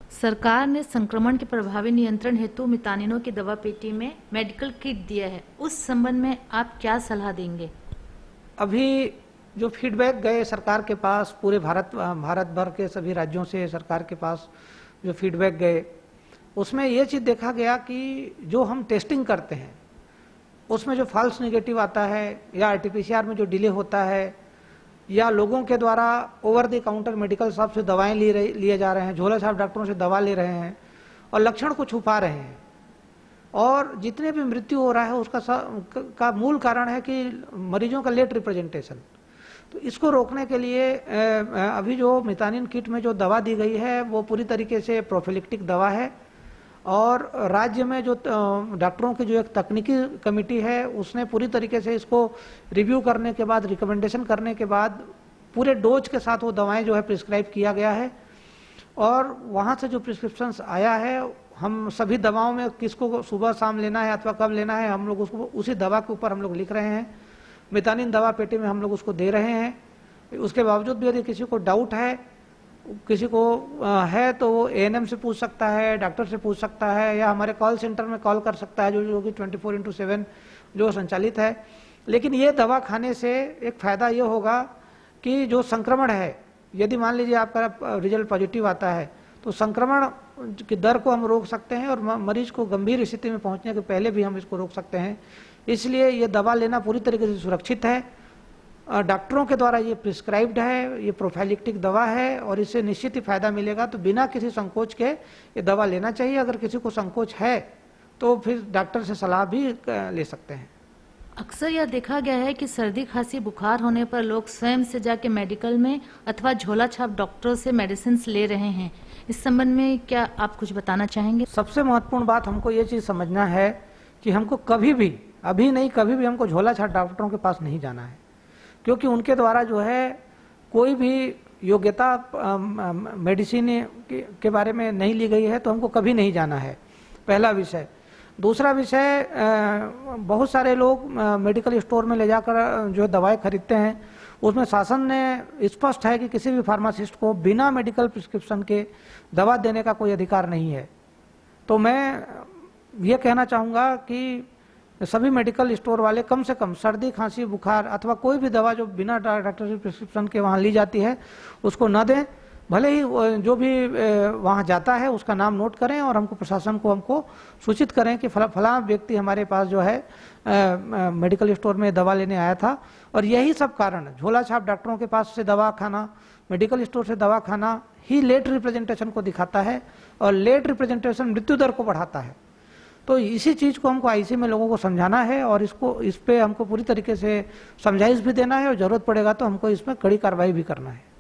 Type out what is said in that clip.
सरकार ने संक्रमण के प्रभावी नियंत्रण हेतु मितानिनों की दवा पेटी में मेडिकल किट दिया है। उस संबंध में आप क्या सलाह देंगे? अभी जो फीडबैक गए सरकार के पास, पूरे भारत भर के सभी राज्यों से सरकार के पास जो फीडबैक गए, उसमें ये चीज़ देखा गया कि जो हम टेस्टिंग करते हैं उसमें जो फॉल्स नेगेटिव आता है या आरटीपीसीआर में जो डिले होता है या लोगों के द्वारा over the counter medical shop से दवाएं लिए जा रहे हैं, झोला छाप डॉक्टरों से दवा ले रहे हैं और लक्षण को छुपा रहे हैं, और जितने भी मृत्यु हो रहा है उसका मूल कारण है कि मरीजों का लेट रिप्रेजेंटेशन। तो इसको रोकने के लिए अभी जो मितानिन किट में जो दवा दी गई है वो पूरी तरीके से प्रोफिलेक्टिक दवा है, और राज्य में जो डॉक्टरों की जो एक तकनीकी कमेटी है उसने पूरी तरीके से इसको रिव्यू करने के बाद, रिकमेंडेशन करने के बाद पूरे डोज के साथ वो दवाएं जो है प्रिस्क्राइब किया गया है। और वहाँ से जो प्रिस्क्रिप्शंस आया है, हम सभी दवाओं में किसको सुबह शाम लेना है अथवा कब लेना है, हम लोग उसको उसी दवा के ऊपर हम लोग लिख रहे हैं। मितानिन दवा पेटी में हम लोग उसको दे रहे हैं। उसके बावजूद भी यदि किसी को डाउट है, किसी को है, तो वो एएनएम से पूछ सकता है, डॉक्टर से पूछ सकता है, या हमारे कॉल सेंटर में कॉल कर सकता है जो कि 24/7 जो संचालित है। लेकिन ये दवा खाने से एक फ़ायदा ये होगा कि जो संक्रमण है, यदि मान लीजिए आपका रिजल्ट पॉजिटिव आता है तो संक्रमण की दर को हम रोक सकते हैं और मरीज को गंभीर स्थिति में पहुंचने के पहले भी हम इसको रोक सकते हैं। इसलिए ये दवा लेना पूरी तरीके से सुरक्षित है, डॉक्टरों के द्वारा ये प्रिस्क्राइब्ड है, ये प्रोफाइलिक्टिक दवा है और इससे निश्चित ही फायदा मिलेगा। तो बिना किसी संकोच के ये दवा लेना चाहिए। अगर किसी को संकोच है तो फिर डॉक्टर से सलाह भी ले सकते हैं। अक्सर यह देखा गया है कि सर्दी खांसी बुखार होने पर लोग स्वयं से जाके मेडिकल में अथवा झोला छाप डॉक्टरों से मेडिसिन ले रहे हैं। इस संबंध में क्या आप कुछ बताना चाहेंगे? सबसे महत्वपूर्ण बात हमको ये चीज़ समझना है कि हमको कभी भी, अभी नहीं कभी भी हमको झोला छाप डॉक्टरों के पास नहीं जाना है, क्योंकि उनके द्वारा जो है कोई भी योग्यता मेडिसिन के बारे में नहीं ली गई है, तो हमको कभी नहीं जाना है, पहला विषय। दूसरा विषय, बहुत सारे लोग मेडिकल स्टोर में ले जाकर जो दवाएं खरीदते हैं, उसमें शासन ने स्पष्ट है कि किसी भी फार्मासिस्ट को बिना मेडिकल प्रिस्क्रिप्शन के दवा देने का कोई अधिकार नहीं है। तो मैं ये कहना चाहूँगा कि सभी मेडिकल स्टोर वाले कम से कम सर्दी खांसी बुखार अथवा कोई भी दवा जो बिना डॉक्टर की प्रिस्क्रिप्शन के वहाँ ली जाती है उसको न दें। भले ही जो भी वहाँ जाता है उसका नाम नोट करें और हमको प्रशासन को हमको सूचित करें कि फला व्यक्ति हमारे पास जो है मेडिकल स्टोर में दवा लेने आया था। और यही सब कारण, झोला छाप डॉक्टरों के पास से दवा खाना, मेडिकल स्टोर से दवा खाना ही लेट रिप्रेजेंटेशन को दिखाता है, और लेट रिप्रेजेंटेशन मृत्यु दर को बढ़ाता है। तो इसी चीज़ को हमको आईसी में लोगों को समझाना है और इस पे हमको पूरी तरीके से समझाइश भी देना है, और ज़रूरत पड़ेगा तो हमको इसमें कड़ी कार्रवाई भी करना है।